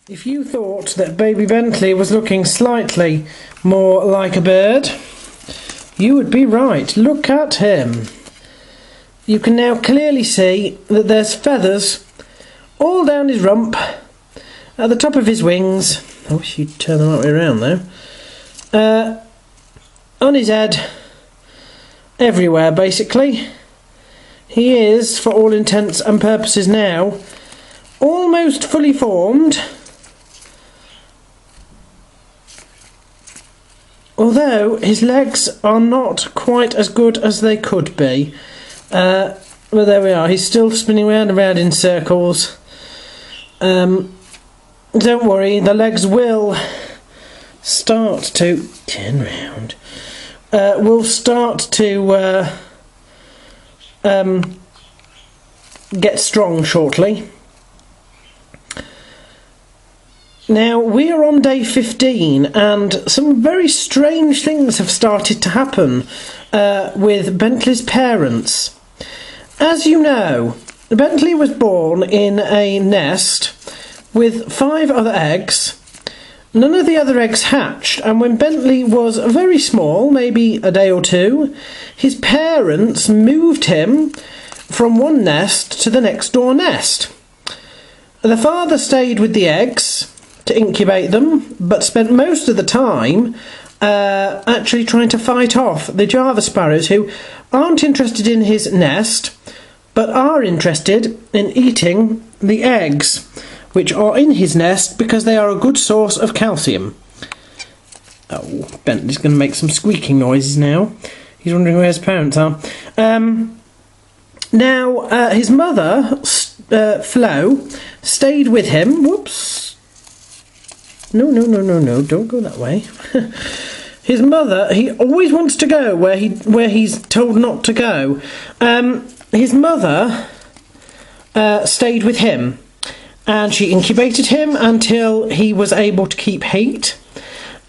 If you thought that Baby Bentley was looking slightly more like a bird, you would be right. Look at him. You can now clearly see that there's feathers all down his rump, at the top of his wings. I wish you'd turn the right way around though. On his head, everywhere basically. He is, for all intents and purposes now, almost fully formed. Although his legs are not quite as good as they could be. But there we are, he's still spinning round and round in circles. Don't worry, the legs will start to turn round. Will start to get strong shortly. Now, we are on day 15 and some very strange things have started to happen with Bentley's parents. As you know, Bentley was born in a nest with 5 other eggs. None of the other eggs hatched, and when Bentley was very small, maybe a day or two, his parents moved him from one nest to the next door nest. The father stayed with the eggs to incubate them, but spent most of the time actually trying to fight off the Java sparrows, who aren't interested in his nest, but are interested in eating the eggs, which are in his nest because they are a good source of calcium. Oh, Bentley's going to make some squeaking noises now. He's wondering where his parents are. Now, his mother, Flo, stayed with him. Whoops. No, don't go that way. His mother, he always wants to go where he's told not to go. His mother stayed with him, and she incubated him until he was able to keep heat,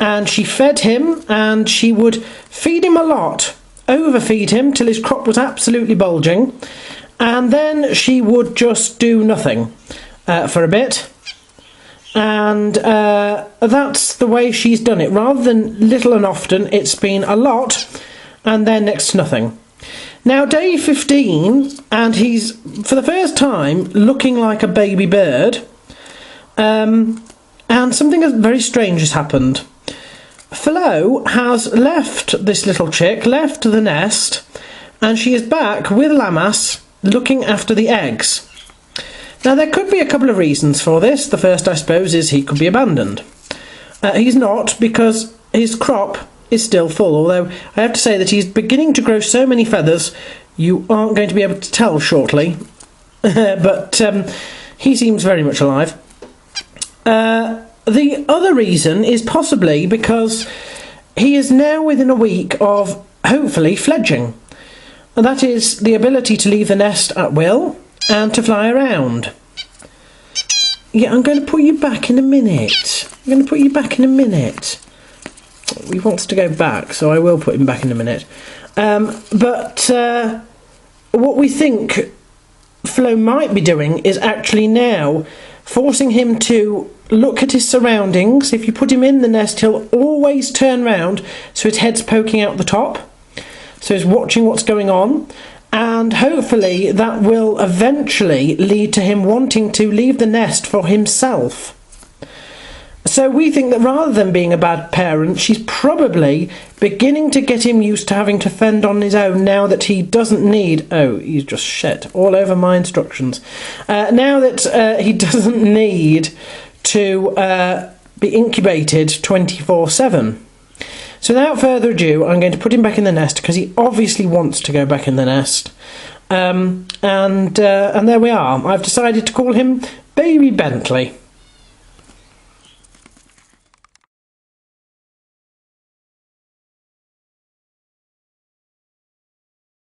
and she fed him, and she would feed him a lot, overfeed him till his crop was absolutely bulging, and then she would just do nothing for a bit. And that's the way she's done it. Rather than little and often, it's been a lot and then next to nothing. Now, day 15, and he's, for the first time, looking like a baby bird. And something very strange has happened. Flo has left this little chick, left the nest, and she is back with Lamas looking after the eggs. Now, there could be a couple of reasons for this. The first, I suppose, is he could be abandoned. He's not, because his crop is still full, although I have to say that he's beginning to grow so many feathers you aren't going to be able to tell shortly. But he seems very much alive. The other reason is possibly because he is now within a week of, hopefully, fledging. And that is the ability to leave the nest at will and to fly around. Yeah, I'm going to put you back in a minute. I'm going to put you back in a minute. He wants to go back, so I will put him back in a minute. But what we think Flo might be doing is actually now forcing him to look at his surroundings. If you put him in the nest, he'll always turn round so his head's poking out the top. So he's watching what's going on. And hopefully that will eventually lead to him wanting to leave the nest for himself. So we think that rather than being a bad parent, she's probably beginning to get him used to having to fend on his own now that he doesn't need... Oh, he's just shit all over my instructions. Now that he doesn't need to be incubated 24/7. So without further ado, I'm going to put him back in the nest because he obviously wants to go back in the nest. And there we are. I've decided to call him Baby Bentley.